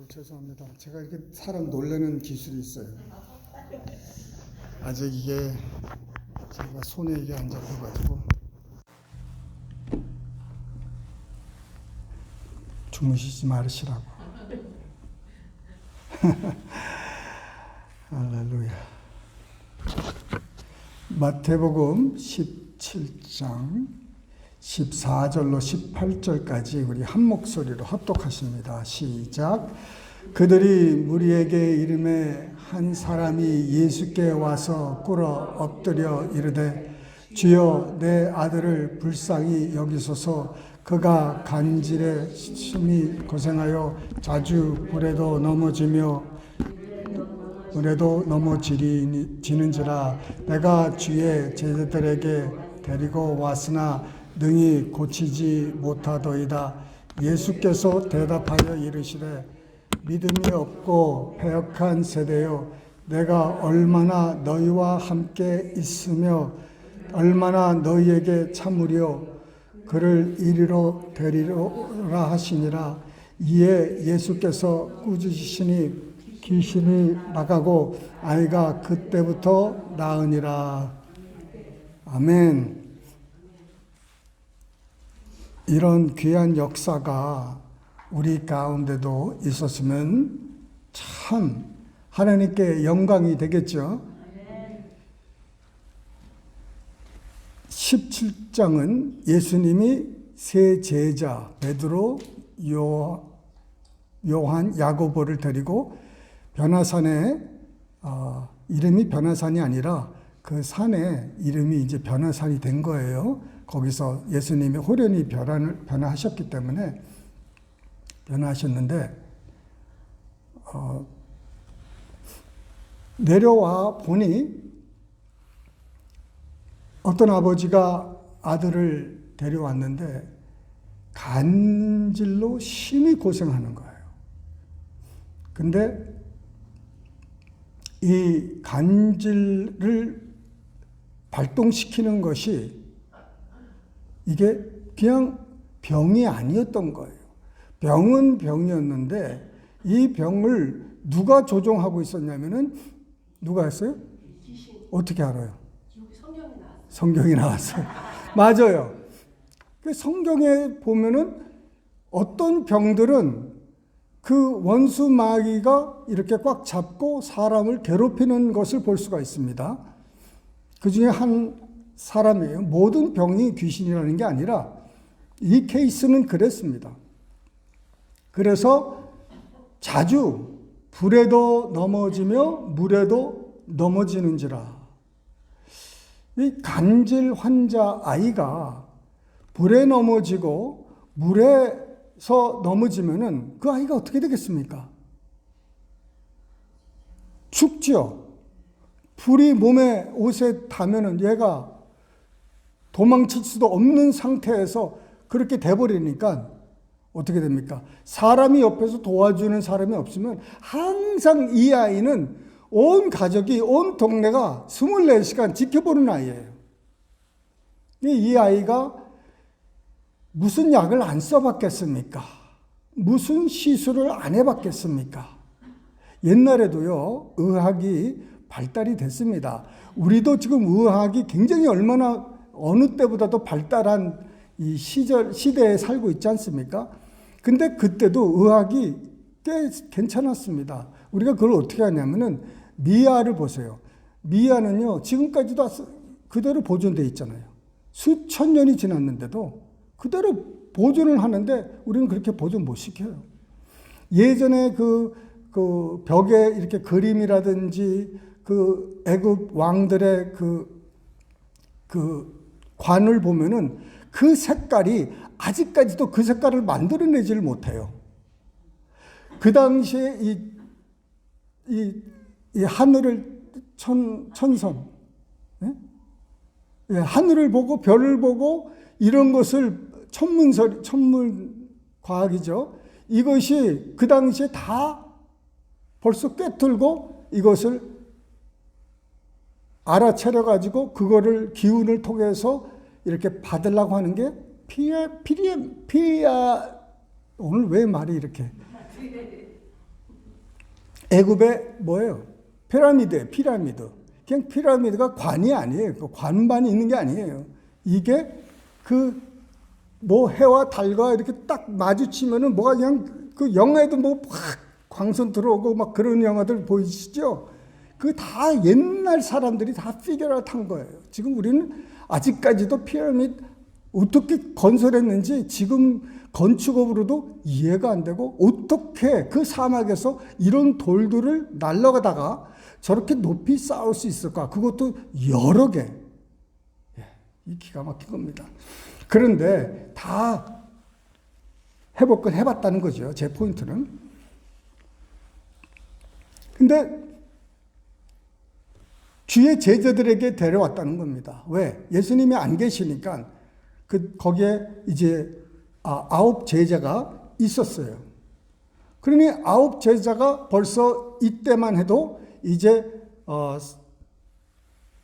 죄송합니다. 제가 이렇게 사람 놀라는 기술이 있어요. 아직 이게 제가 손에 이게 안 잡혀가지고 주무시지 말으시라고. 할렐루야. 마태복음 17장 14절로 18절까지 우리 한 목소리로 합독하십니다. 시작. 그들이 무리에게 이르매 한 사람이 예수께 와서 꿇어 엎드려 이르되 주여 내 아들을 불쌍히 여기소서. 그가 간질에 심히 고생하여 자주 불에도 넘어지는지라. 내가 주의 제자들에게 데리고 왔으나 능히 고치지 못하더이다. 예수께서 대답하여 이르시되 믿음이 없고 패역한 세대여, 내가 얼마나 너희와 함께 있으며 얼마나 너희에게 참으려 그를 이리로 데리라 하시니라. 이에 예수께서 꾸짖으시니 귀신이 나가고 아이가 그때부터 나으니라. 아멘. 이런 귀한 역사가 우리 가운데도 있었으면 참 하나님께 영광이 되겠죠. 17장은 예수님이 세 제자 베드로, 요한, 야고보를 데리고 변화산에, 이름이 변화산이 아니라 그 산에 이름이 이제 변화산이 된 거예요. 거기서 예수님이 호련히 변화하셨기 때문에 변화하셨는데, 내려와 보니 어떤 아버지가 아들을 데려왔는데 간질로 심히 고생하는 거예요. 근데 이 간질을 발동시키는 것이 이게 그냥 병이 아니었던 거예요. 병은 병이었는데 이 병을 누가 조종하고 있었냐면은 누가 했어요? 어떻게 알아요? 성경이 나왔어요. 맞아요. 성경에 보면은 어떤 병들은 그 원수 마귀가 이렇게 꽉 잡고 사람을 괴롭히는 것을 볼 수가 있습니다. 그 중에 한 사람이에요. 모든 병이 귀신이라는 게 아니라 이 케이스는 그랬습니다. 그래서 자주 불에도 넘어지며 물에도 넘어지는지라. 이 간질 환자 아이가 불에 넘어지고 물에서 넘어지면은 그 아이가 어떻게 되겠습니까? 죽지요. 불이 몸에 옷에 닿으면은 얘가 도망칠 수도 없는 상태에서 그렇게 돼버리니까 어떻게 됩니까? 사람이 옆에서 도와주는 사람이 없으면 항상 이 아이는 온 가족이, 온 동네가 24시간 지켜보는 아이예요. 이 아이가 무슨 약을 안 써봤겠습니까? 무슨 시술을 안 해봤겠습니까? 옛날에도요, 의학이 발달이 됐습니다. 우리도 지금 의학이 굉장히 얼마나 어느 때보다도 발달한 이 시대에 살고 있지 않습니까? 근데 그때도 의학이 꽤 괜찮았습니다. 우리가 그걸 어떻게 하냐면은 미아를 보세요. 미아는요, 지금까지도 그대로 보존되어 있잖아요. 수천 년이 지났는데도 그대로 보존을 하는데 우리는 그렇게 보존 못 시켜요. 예전에 그 벽에 이렇게 그림이라든지 그 애국 왕들의 그 관을 보면은 그 색깔이 아직까지도 그 색깔을 만들어내지를 못해요. 그 당시에 이 하늘을 천성, 예? 하늘을 보고 별을 보고 이런 것을 천문 과학이죠. 이것이 그 당시에 다 벌써 꿰뚫고 이것을 알아차려 가지고 그거를 기운을 통해서 이렇게 받으려고 하는 게 피아 오늘 왜 말이 이렇게 애굽의 뭐예요? 피라미드예요. 피라미드. 그냥 피라미드가 관이 아니에요. 그 관반이 있는 게 아니에요. 이게 그 뭐 해와 달과 이렇게 딱 마주치면은 뭐가 그냥 그 영화에도 뭐 확 광선 들어오고 막 그런 영화들 보이시죠? 그 다 옛날 사람들이 다 피겨라웃 한 거예요. 지금 우리는 아직까지도 피라미드 어떻게 건설했는지 지금 건축업으로도 이해가 안 되고, 어떻게 그 사막에서 이런 돌들을 날라가다가 저렇게 높이 쌓을 수 있을까? 그것도 여러 개. 이 기가 막힌 겁니다. 그런데 다 해볼 건 해봤다는 거죠. 제 포인트는. 근데 주의 제자들에게 데려왔다는 겁니다. 왜? 예수님이 안 계시니까 거기에 이제 9 제자가 있었어요. 그러니 9 제자가 벌써 이때만 해도 이제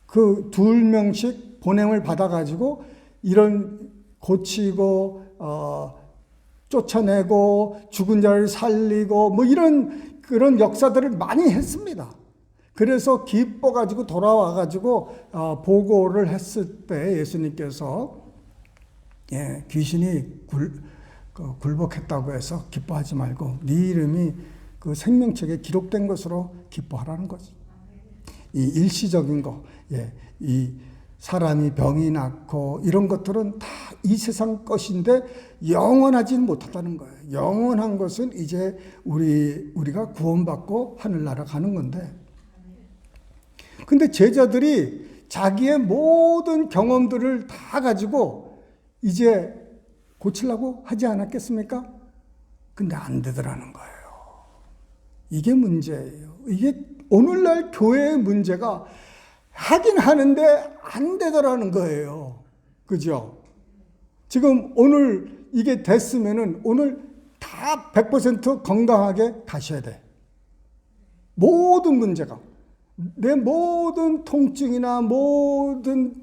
그 2명씩 보냄을 받아가지고 이런 고치고 쫓아내고 죽은 자를 살리고 뭐 이런 그런 역사들을 많이 했습니다. 그래서 기뻐가지고 돌아와가지고 보고를 했을 때 예수님께서 귀신이 굴복했다고 해서 기뻐하지 말고 네 이름이 그 생명책에 기록된 것으로 기뻐하라는 거지. 이 일시적인 거, 이 사람이 병이 낫고 이런 것들은 다 이 세상 것인데 영원하지는 못하다는 거예요. 영원한 것은 이제 우리가 구원받고 하늘나라 가는 건데. 근데 제자들이 자기의 모든 경험들을 다 가지고 이제 고치려고 하지 않았겠습니까? 근데 안 되더라는 거예요. 이게 문제예요. 이게 오늘날 교회의 문제가 하긴 하는데 안 되더라는 거예요. 그죠? 지금 오늘 이게 됐으면은 오늘 다 100% 건강하게 가셔야 돼. 모든 문제가. 내 모든 통증이나 모든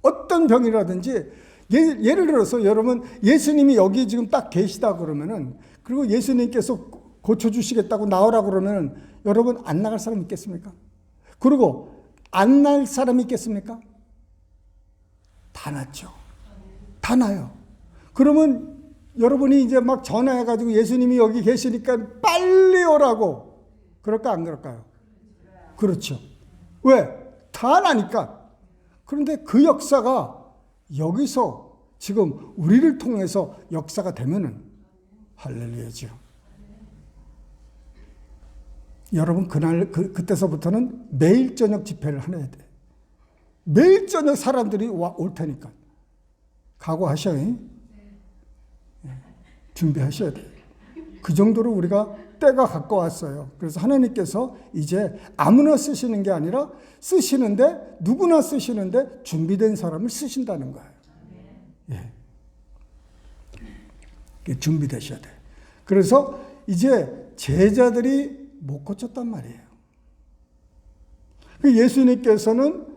어떤 병이라든지 예를 들어서 여러분 예수님이 여기 지금 딱 계시다 그러면은 그리고 예수님께서 고쳐주시겠다고 나오라 그러면은 여러분 안 나갈 사람 있겠습니까? 그리고 안 날 사람이 있겠습니까? 다 낫죠. 다 나요. 그러면 여러분이 이제 막 전화해가지고 예수님이 여기 계시니까 빨리 오라고 그럴까 안 그럴까요? 그렇죠. 왜? 다 나니까. 그런데 그 역사가 여기서 지금 우리를 통해서 역사가 되면은 할렐루야죠. 여러분 그때서부터는 매일 저녁 집회를 해야 돼. 매일 저녁 사람들이 올 테니까 각오하셔요. 준비하셔야 돼. 그 정도로 우리가 때가 가까웠어요. 그래서 하나님께서 이제 아무나 쓰시는 게 아니라 쓰시는데 누구나 쓰시는데 준비된 사람을 쓰신다는 거예요. 준비되셔야 돼. 그래서 이제 제자들이 못 고쳤단 말이에요. 예수님께서는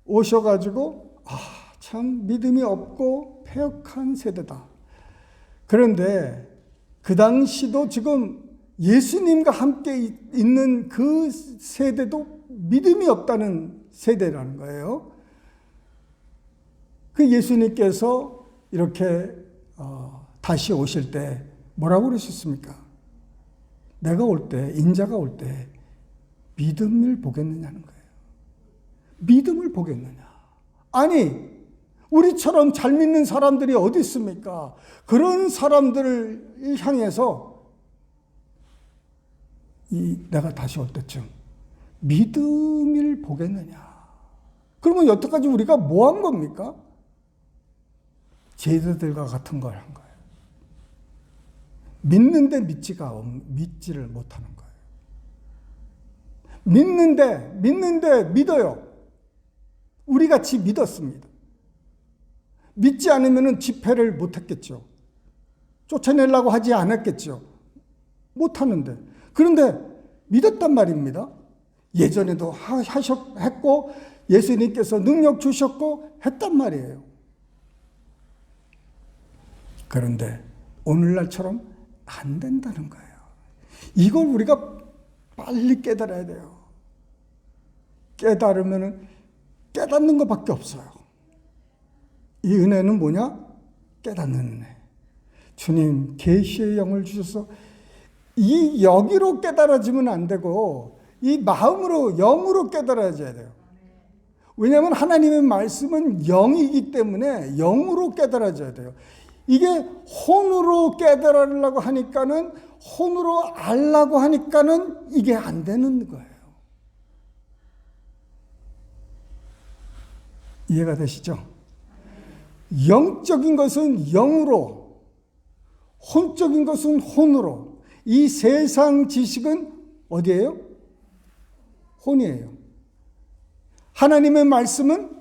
오셔가지고 참 믿음이 없고 패역한 세대다. 그런데 그 당시도 지금 예수님과 함께 있는 그 세대도 믿음이 없다는 세대라는 거예요. 그 예수님께서 이렇게 다시 오실 때 뭐라고 그러셨습니까? 내가 올 때, 인자가 올 때 믿음을 보겠느냐는 거예요. 믿음을 보겠느냐. 아니, 우리처럼 잘 믿는 사람들이 어디 있습니까? 그런 사람들을 향해서 내가 다시 올 때쯤 믿음을 보겠느냐. 그러면 여태까지 우리가 뭐 한 겁니까? 제자들과 같은 걸 한 거예요. 믿는데 믿지를 못하는 거예요. 믿는데 믿어요. 우리 같이 믿었습니다. 믿지 않으면 집회를 못했겠죠. 쫓아내려고 하지 않았겠죠. 못하는데. 그런데 믿었단 말입니다. 예전에도 했고 예수님께서 능력 주셨고 했단 말이에요. 그런데 오늘날처럼 안 된다는 거예요. 이걸 우리가 빨리 깨달아야 돼요. 깨달으면 깨닫는 것밖에 없어요. 이 은혜는 뭐냐? 깨닫는 은혜. 주님 계시의 영을 주셔서 이 여기로 깨달아지면 안 되고 이 마음으로 영으로 깨달아져야 돼요. 왜냐하면 하나님의 말씀은 영이기 때문에 영으로 깨달아져야 돼요. 이게 혼으로 깨달으려고 하니까는 혼으로 알라고 하니까는 이게 안 되는 거예요. 이해가 되시죠? 영적인 것은 영으로, 혼적인 것은 혼으로. 이 세상 지식은 어디예요? 혼이에요. 하나님의 말씀은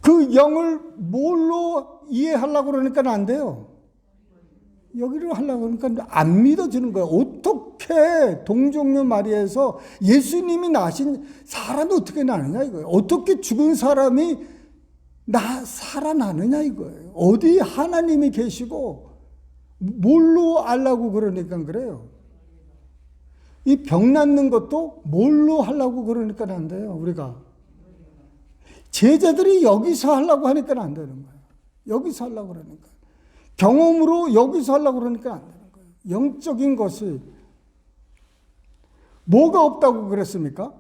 그 영을 뭘로 이해하려고 그러니까 안 돼요. 여기로 하려고 그러니까 안 믿어지는 거예요. 어떻게 동정녀 마리아에서 예수님이 나신 사람이 어떻게 나느냐 이거예요. 어떻게 죽은 사람이 살아나느냐 이거예요. 어디 하나님이 계시고 뭘로 알라고 그러니까 그래요. 이 병 낫는 것도 뭘로 하려고 그러니까 안 돼요. 우리가 제자들이 여기서 하려고 하니까 안 되는 거예요. 여기서 하려고 그러니까. 경험으로 여기서 하려고 그러니까 안 되는 거예요. 영적인 것이 뭐가 없다고 그랬습니까?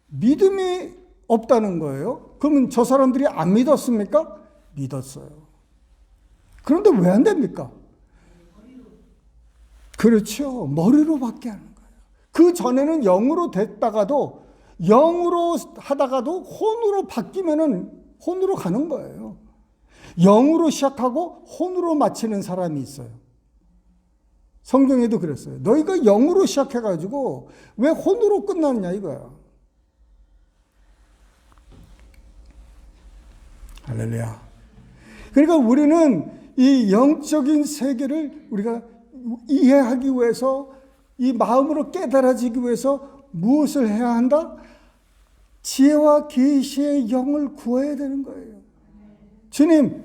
믿음이 없다는 거예요. 그러면 저 사람들이 안 믿었습니까? 믿었어요. 그런데 왜 안 됩니까? 그렇죠. 머리로밖에 하는 거예요. 그 전에는 영으로 됐다가도 영으로 하다가도 혼으로 바뀌면은 혼으로 가는 거예요. 영으로 시작하고 혼으로 마치는 사람이 있어요. 성경에도 그랬어요. 너희가 영으로 시작해가지고 왜 혼으로 끝났냐 이거야. 할렐루야. 그러니까 우리는 이 영적인 세계를 우리가 이해하기 위해서 이 마음으로 깨달아지기 위해서 무엇을 해야 한다? 지혜와 계시의 영을 구해야 되는 거예요. 주님,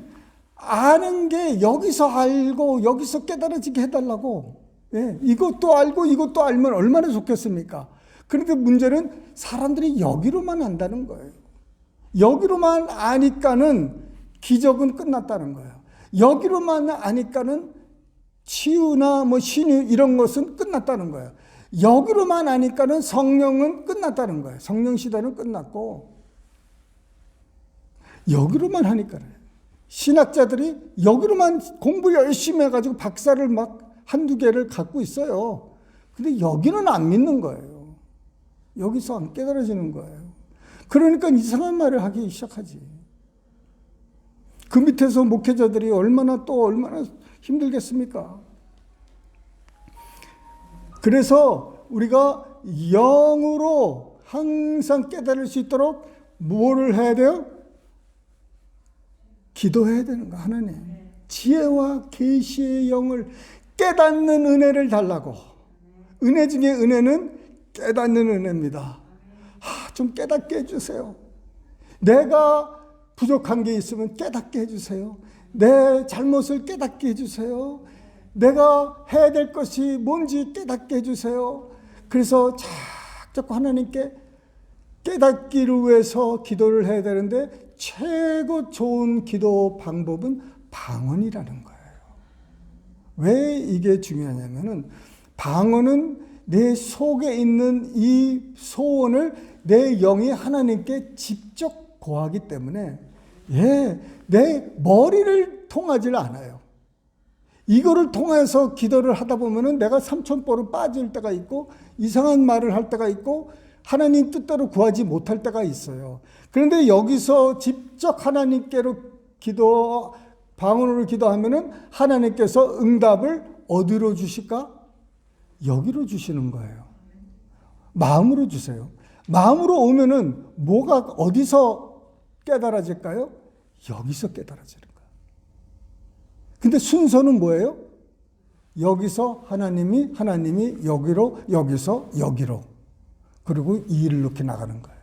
아는 게 여기서 알고 여기서 깨달아지게 해달라고. 예, 이것도 알고 이것도 알면 얼마나 좋겠습니까? 그런데 문제는 사람들이 여기로만 안다는 거예요. 여기로만 아니까는 기적은 끝났다는 거예요. 여기로만 아니까는 치유나 신유 이런 것은 끝났다는 거예요. 여기로만 아니까는 성령은 끝났다는 거예요. 성령 시대는 끝났고 여기로만 하니까는 신학자들이 여기로만 공부 열심히 해가지고 박사를 막 한두 개를 갖고 있어요. 근데 여기는 안 믿는 거예요. 여기서 안 깨달아지는 거예요. 그러니까 이상한 말을 하기 시작하지. 그 밑에서 목회자들이 얼마나 힘들겠습니까? 그래서 우리가 영으로 항상 깨달을 수 있도록 뭐를 해야 돼요? 기도해야 되는 거. 하나님 지혜와 계시의 영을 깨닫는 은혜를 달라고. 은혜 중에 은혜는 깨닫는 은혜입니다. 좀 깨닫게 해주세요. 내가 부족한 게 있으면 깨닫게 해주세요. 내 잘못을 깨닫게 해주세요. 내가 해야 될 것이 뭔지 깨닫게 해주세요. 그래서 자꾸 하나님께 깨닫기를 위해서 기도를 해야 되는데 최고 좋은 기도 방법은 방언이라는 거예요. 왜 이게 중요하냐면은 방언은 내 속에 있는 이 소원을 내 영이 하나님께 직접 고하기 때문에 내 머리를 통하지 않아요. 이거를 통해서 기도를 하다 보면은 내가 삼천포로 빠질 때가 있고 이상한 말을 할 때가 있고 하나님 뜻대로 구하지 못할 때가 있어요. 그런데 여기서 직접 하나님께로 방언으로 기도하면은 하나님께서 응답을 어디로 주실까? 여기로 주시는 거예요. 마음으로 주세요. 마음으로 오면은 뭐가 어디서 깨달아질까요? 여기서 깨달아지는 거예요. 근데 순서는 뭐예요? 여기서 하나님이 여기로, 여기서 여기로. 그리고 이 일을 이렇게 나가는 거예요.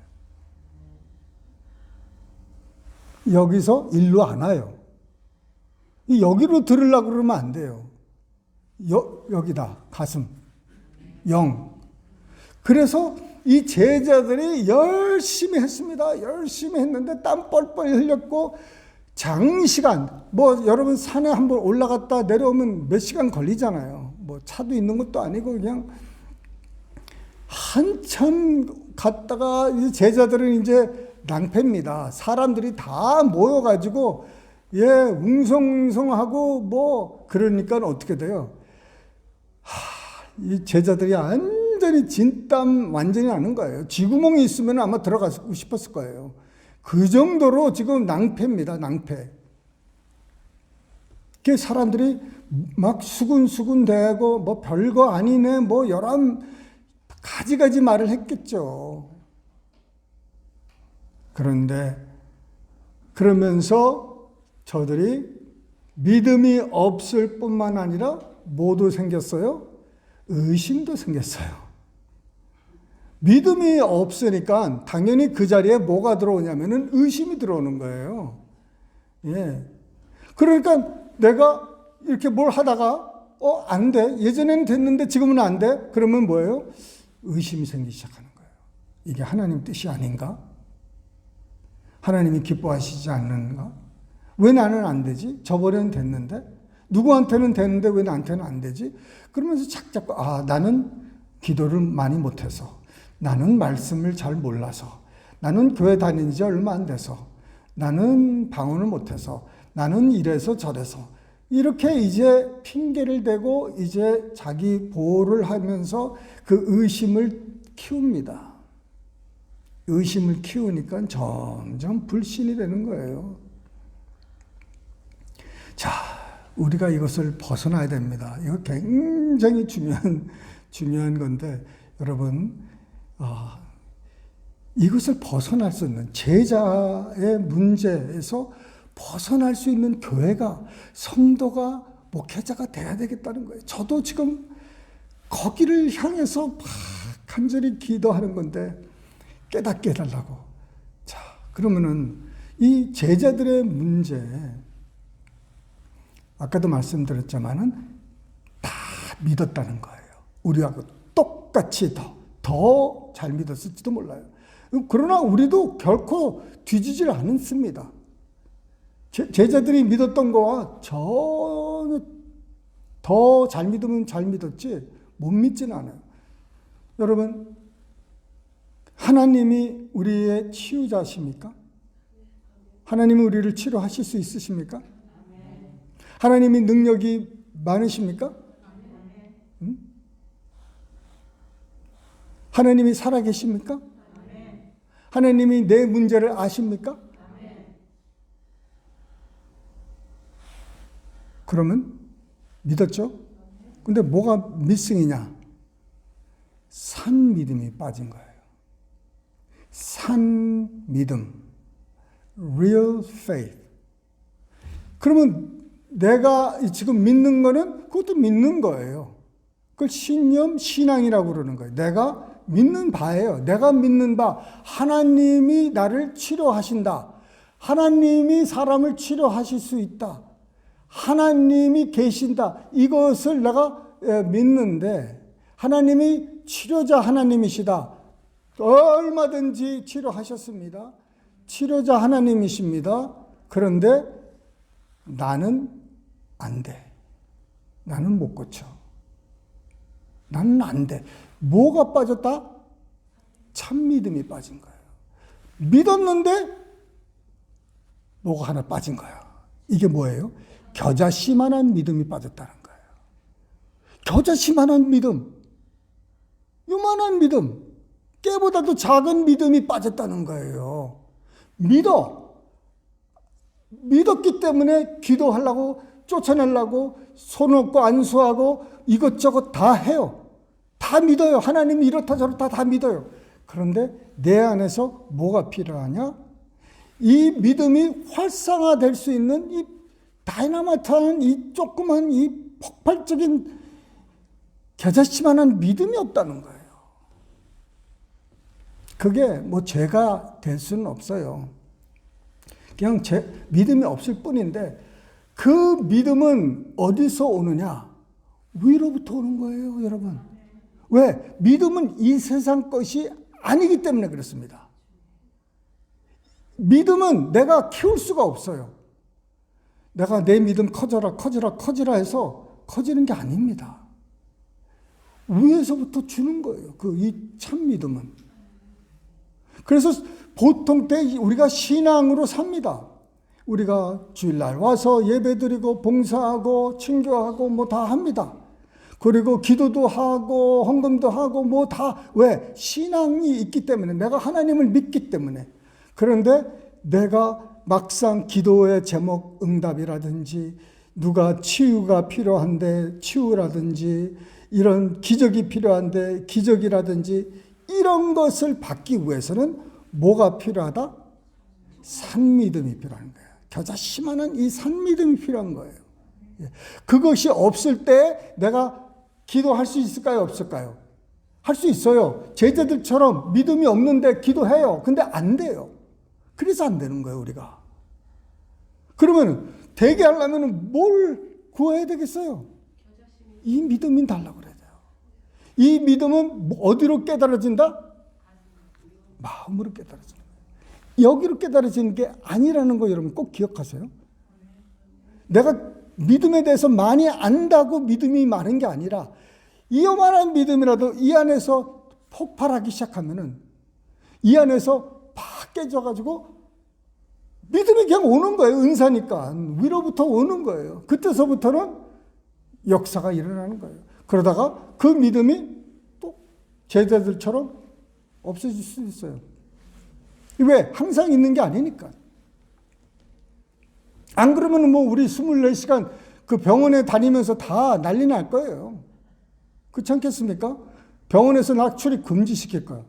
여기서 일로 안 와요. 여기로 들으려고 그러면 안 돼요. 여기다, 가슴, 영. 그래서 이 제자들이 열심히 했습니다. 열심히 했는데 땀 뻘뻘 흘렸고 장시간, 뭐 여러분 산에 한번 올라갔다 내려오면 몇 시간 걸리잖아요. 뭐 차도 있는 것도 아니고 그냥 한참 갔다가 이 제자들은 이제 낭패입니다. 사람들이 다 모여가지고 웅성웅성하고 뭐 그러니까 어떻게 돼요? 이 제자들이 완전히 진땀 완전히 나는 거예요. 쥐구멍이 있으면 아마 들어가고 싶었을 거예요. 그 정도로 지금 낭패입니다. 낭패. 그 사람들이 막 수군수군 대고 뭐 별거 아니네 뭐 여러 가지가지 말을 했겠죠. 그런데 그러면서 저들이 믿음이 없을 뿐만 아니라 뭐도 생겼어요? 의심도 생겼어요. 믿음이 없으니까 당연히 그 자리에 뭐가 들어오냐면은 의심이 들어오는 거예요. 그러니까 내가 이렇게 뭘 하다가 안 돼. 예전에는 됐는데 지금은 안 돼. 그러면 뭐예요? 의심이 생기기 시작하는 거예요. 이게 하나님 뜻이 아닌가? 하나님이 기뻐하시지 않는가? 왜 나는 안 되지? 저번에는 됐는데? 누구한테는 됐는데 왜 나한테는 안 되지? 그러면서 자꾸 나는 기도를 많이 못해서, 나는 말씀을 잘 몰라서, 나는 교회 다닌 지 얼마 안 돼서, 나는 방언을 못해서, 나는 이래서 저래서 이렇게 이제 핑계를 대고 이제 자기 보호를 하면서 그 의심을 키웁니다. 의심을 키우니까 점점 불신이 되는 거예요. 자, 우리가 이것을 벗어나야 됩니다. 이거 굉장히 중요한 건데, 여러분, 이것을 벗어날 수 있는 제자의 문제에서 벗어날 수 있는 교회가, 성도가, 목회자가 돼야 되겠다는 거예요. 저도 지금 거기를 향해서 막 간절히 기도하는 건데 깨닫게 해달라고. 자, 그러면은 이 제자들의 문제, 아까도 말씀드렸지만은 다 믿었다는 거예요. 우리하고 똑같이 더 잘 믿었을지도 몰라요. 그러나 우리도 결코 뒤지질 않습니다. 제자들이 믿었던 거와 전혀 더 잘 믿으면 잘 믿었지 못 믿지는 않아요. 여러분, 하나님이 우리의 치유자십니까? 하나님이 우리를 치료하실 수 있으십니까? 하나님이 능력이 많으십니까? 하나님이 살아계십니까? 하나님이 내 문제를 아십니까? 그러면 믿었죠? 근데 뭐가 미싱이냐? 산 믿음이 빠진 거예요. 산 믿음. real faith. 그러면 내가 지금 믿는 거는 그것도 믿는 거예요. 그걸 신념, 신앙이라고 그러는 거예요. 내가 믿는 바예요. 내가 믿는 바. 하나님이 나를 치료하신다. 하나님이 사람을 치료하실 수 있다. 하나님이 계신다. 이것을 내가 믿는데, 하나님이 치료자 하나님이시다. 얼마든지 치료하셨습니다. 치료자 하나님이십니다. 그런데 나는 안 돼. 나는 못 고쳐. 나는 안 돼. 뭐가 빠졌다? 참 믿음이 빠진 거예요. 믿었는데 뭐가 하나 빠진 거야. 이게 뭐예요? 겨자씨만한 믿음이 빠졌다는 거예요. 겨자씨만한 믿음, 요만한 믿음, 깨보다도 작은 믿음이 빠졌다는 거예요. 믿었기 때문에 기도하려고, 쫓아내려고, 손 얹고 안수하고 이것저것 다 해요. 다 믿어요. 하나님이 이렇다 저렇다 다 믿어요. 그런데 내 안에서 뭐가 필요하냐? 이 믿음이 활성화될 수 있는 이 다이나마이트한 이 조그만 이 폭발적인 겨자씨만한 믿음이 없다는 거예요. 그게 뭐 죄가 될 수는 없어요. 그냥 믿음이 없을 뿐인데, 그 믿음은 어디서 오느냐? 위로부터 오는 거예요, 여러분. 왜? 믿음은 이 세상 것이 아니기 때문에 그렇습니다. 믿음은 내가 키울 수가 없어요. 내가 내 믿음 커져라 해서 커지는 게 아닙니다. 위에서부터 주는 거예요. 이 참 믿음은. 그래서 보통 때 우리가 신앙으로 삽니다. 우리가 주일날 와서 예배드리고 봉사하고 친교하고 뭐 다 합니다. 그리고 기도도 하고 헌금도 하고 뭐 다 왜? 신앙이 있기 때문에, 내가 하나님을 믿기 때문에. 그런데 내가 막상 기도의 제목 응답이라든지 누가 치유가 필요한데 치유라든지 이런 기적이 필요한데 기적이라든지 이런 것을 받기 위해서는 뭐가 필요하다? 산믿음이 필요한 거예요. 겨자씨만한 이 산믿음이 필요한 거예요. 그것이 없을 때 내가 기도할 수 있을까요? 없을까요? 할 수 있어요. 제자들처럼 믿음이 없는데 기도해요. 근데 안 돼요. 그래서 안 되는 거예요, 우리가. 그러면 되게 하려면 뭘 구해야 되겠어요? 이 믿음이 달라고 그래야 돼요. 이 믿음은 어디로 깨달아진다? 마음으로 깨달아진다. 여기로 깨달아지는 게 아니라는 거 여러분 꼭 기억하세요. 내가 믿음에 대해서 많이 안다고 믿음이 많은 게 아니라 이만한 믿음이라도 이 안에서 폭발하기 시작하면은 이 안에서 팍 깨져가지고 믿음이 그냥 오는 거예요. 은사니까 위로부터 오는 거예요. 그때서부터는 역사가 일어나는 거예요. 그러다가 그 믿음이 또 제자들처럼 없어질 수 있어요. 왜? 항상 있는 게 아니니까. 안 그러면 뭐 우리 24시간 그 병원에 다니면서 다 난리 날 거예요. 그렇지 않겠습니까? 병원에서 나 출입 금지시킬 거야.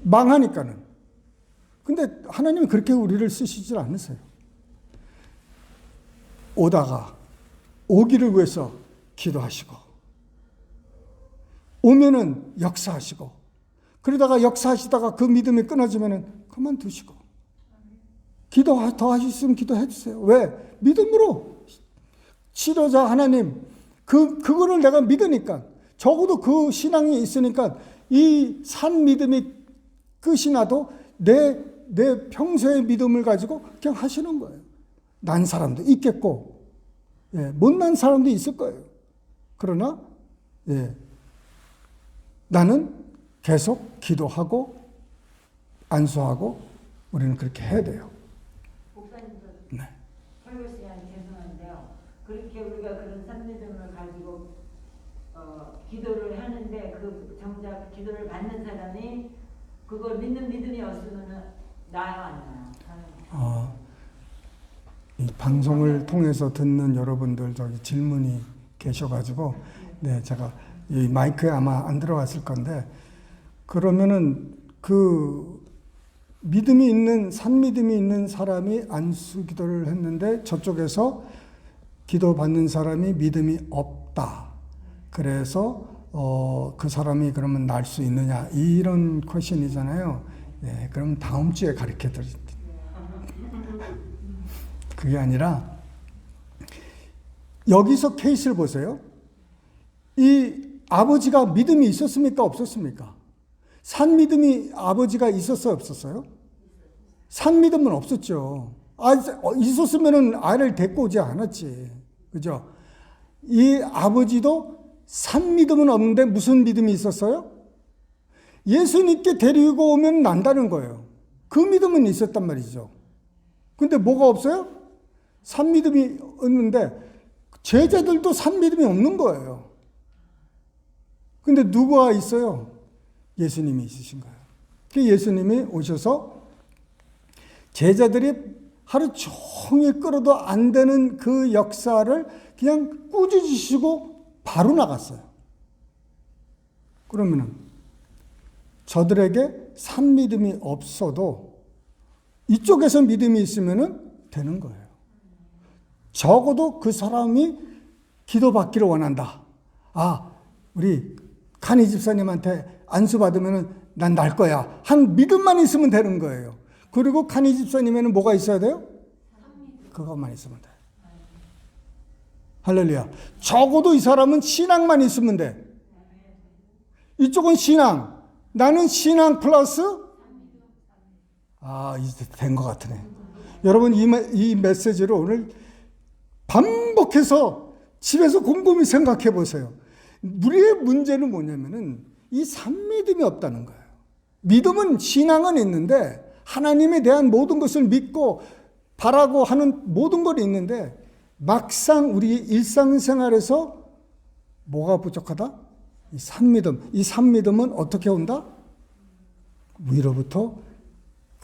망하니까는. 근데 하나님은 그렇게 우리를 쓰시질 않으세요. 오기를 위해서 기도하시고, 오면은 역사하시고, 그러다가 역사하시다가 그 믿음이 끊어지면은 그만두시고, 기도 더 하실 수 있으면 기도해 주세요. 왜? 믿음으로 치료자 하나님, 그거를 내가 믿으니까, 적어도 그 신앙이 있으니까 이 산 믿음이 끝이 나도 내 평소의 믿음을 가지고 그냥 하시는 거예요. 난 사람도 있겠고, 못난 사람도 있을 거예요. 그러나, 나는 계속 기도하고, 안수하고, 우리는 그렇게 해야 돼요. 목사님도 네. 설교 시간이 죄송한데요. 그렇게 우리가 그런 산믿음을 가지고 기도를 하는데 그 정작 기도를 받는 사람이 그걸 믿는 믿음이 없으면 나요, 안 나요? 이 방송을 통해서 듣는 여러분들 저기 질문이 계셔가지고, 제가 이 마이크에 아마 안 들어갔을 건데, 그러면은 그 믿음이 있는 산믿음이 있는 사람이 안수 기도를 했는데 저쪽에서 기도 받는 사람이 믿음이 없다. 그래서 그 사람이 그러면 날 수 있느냐 이런 퀘션이잖아요. 그럼 다음 주에 가르쳐 드립니다. 그게 아니라 여기서 케이스를 보세요. 이 아버지가 믿음이 있었습니까? 없었습니까? 산 믿음이 아버지가 있었어요? 없었어요? 산 믿음은 없었죠. 있었으면 아이를 데리고 오지 않았지. 그죠? 이 아버지도 산 믿음은 없는데 무슨 믿음이 있었어요? 예수님께 데리고 오면 난다는 거예요. 그 믿음은 있었단 말이죠. 근데 뭐가 없어요? 산 믿음이 없는데 제자들도 산 믿음이 없는 거예요. 근데 누가 있어요? 예수님이 있으신 거예요. 그 예수님이 오셔서 제자들이 하루 종일 끌어도 안 되는 그 역사를 그냥 꾸짖으시고 바로 나갔어요. 그러면은 저들에게 산 믿음이 없어도 이쪽에서 믿음이 있으면은 되는 거예요. 적어도 그 사람이 기도받기를 원한다. 우리 카니 집사님한테 안수 받으면은 난 날 거야. 한 믿음만 있으면 되는 거예요. 그리고 카니 집사님에는 뭐가 있어야 돼요? 그것만 있으면 돼요. 할렐루야. 적어도 이 사람은 신앙만 있으면 돼. 이쪽은 신앙. 나는 신앙 플러스 이제 된 것 같으네. 여러분 이 메시지를 오늘 반복해서 집에서 곰곰이 생각해 보세요. 우리의 문제는 뭐냐면은 이 산믿음이 없다는 거예요. 믿음은 신앙은 있는데 하나님에 대한 모든 것을 믿고 바라고 하는 모든 걸 있는데 막상 우리 일상생활에서 뭐가 부족하다? 이 산믿음. 이 산믿음은 어떻게 온다? 위로부터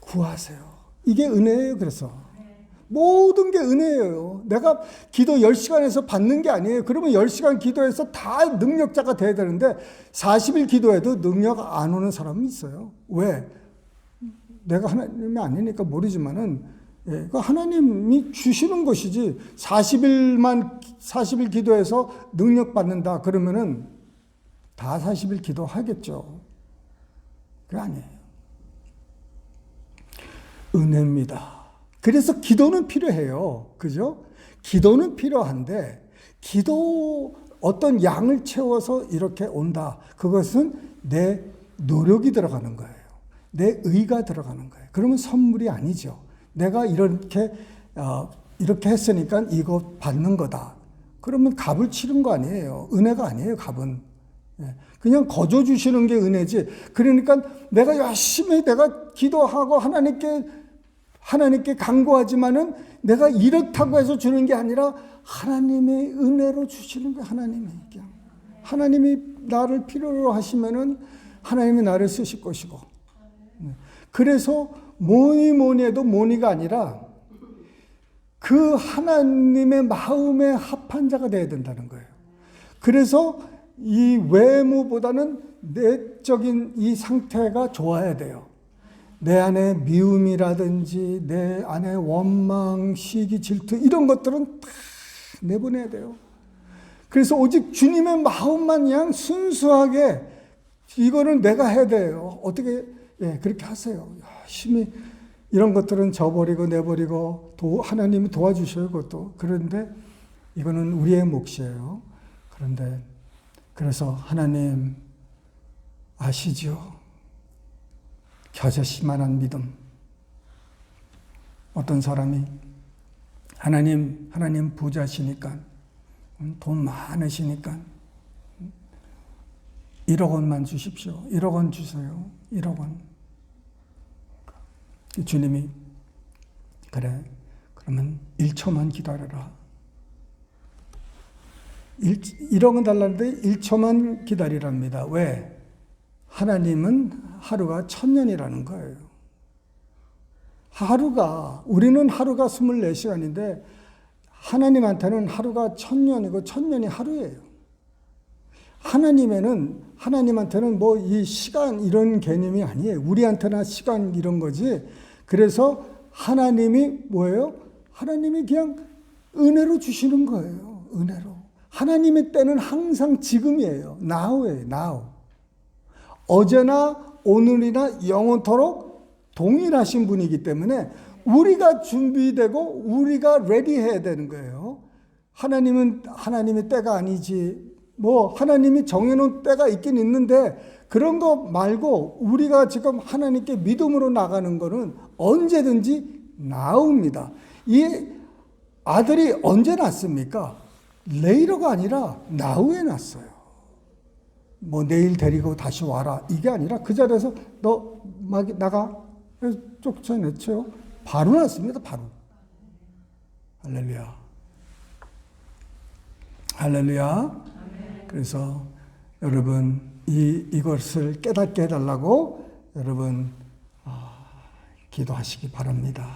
구하세요. 이게 은혜예요. 그래서 모든 게 은혜예요. 내가 기도 10시간에서 받는 게 아니에요. 그러면 10시간 기도해서 다 능력자가 돼야 되는데 40일 기도해도 능력 안 오는 사람이 있어요. 왜? 내가 하나님이 아니니까 모르지만은 그 하나님이 주시는 것이지 40일 기도해서 능력 받는다 그러면은 다 40일 기도하겠죠. 그게 아니에요. 은혜입니다. 그래서 기도는 필요해요. 그죠? 기도는 필요한데 기도 어떤 양을 채워서 이렇게 온다. 그것은 내 노력이 들어가는 거예요. 내 의가 들어가는 거예요. 그러면 선물이 아니죠. 내가 이렇게 했으니까 이거 받는 거다. 그러면 값을 치른 거 아니에요. 은혜가 아니에요, 값은. 그냥 거저 주시는 게 은혜지. 그러니까 내가 열심히 내가 기도하고 하나님께 간구하지만은 내가 이렇다고 해서 주는 게 아니라 하나님의 은혜로 주시는 거예요. 하나님이 나를 필요로 하시면은 하나님이 나를 쓰실 것이고. 그래서 뭐니 해도 뭐니가 아니라 그 하나님의 마음에 합한 자가 되어야 된다는 거예요. 그래서 이 외모보다는 내적인 이 상태가 좋아야 돼요. 내 안에 미움이라든지 내 안에 원망, 시기, 질투 이런 것들은 다 내보내야 돼요. 그래서 오직 주님의 마음만 그냥 순수하게 이거는 내가 해야 돼요. 어떻게 그렇게 하세요. 열심히 이런 것들은 저버리고 내버리고 하나님이 도와주셔요. 그것도. 그런데 이거는 우리의 몫이에요. 그런데 그래서 하나님 아시죠? 겨자씨만한 믿음. 어떤 사람이 하나님 부자시니까 돈 많으시니까 1억 원만 주십시오. 1억 원 주세요. 1억 원. 주님이 그래 그러면 1초만 기다려라. 1억 원 달라는데 1초만 기다리랍니다. 왜? 하나님은 하루가 1000년이라는 거예요. 우리는 하루가 24시간인데 하나님한테는 하루가 1000년이고 1000년이 하루예요. 하나님한테는 뭐 이 시간 이런 개념이 아니에요. 우리한테나 시간 이런 거지. 그래서 하나님이 뭐예요? 하나님이 그냥 은혜로 주시는 거예요. 은혜로. 하나님의 때는 항상 지금이에요. now예요. now. 어제나 오늘이나 영원토록 동일하신 분이기 때문에 우리가 준비되고 우리가 레디해야 되는 거예요. 하나님은 하나님의 때가 아니지. 하나님이 정해놓은 때가 있긴 있는데 그런 거 말고 우리가 지금 하나님께 믿음으로 나가는 거는 언제든지 나옵니다. 이 아들이 언제 낳습니까? 레이러가 아니라 나우에 낳았어요. 내일 데리고 다시 와라. 이게 아니라 그 자리에서 너 나가. 그래서 쫓아냈죠. 바로 낳았습니다. 바로. 할렐루야. 할렐루야. 그래서 여러분 이것을 깨닫게 해달라고 여러분 기도하시기 바랍니다.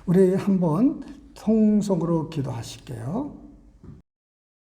우리 한번 통성으로 기도하실게요.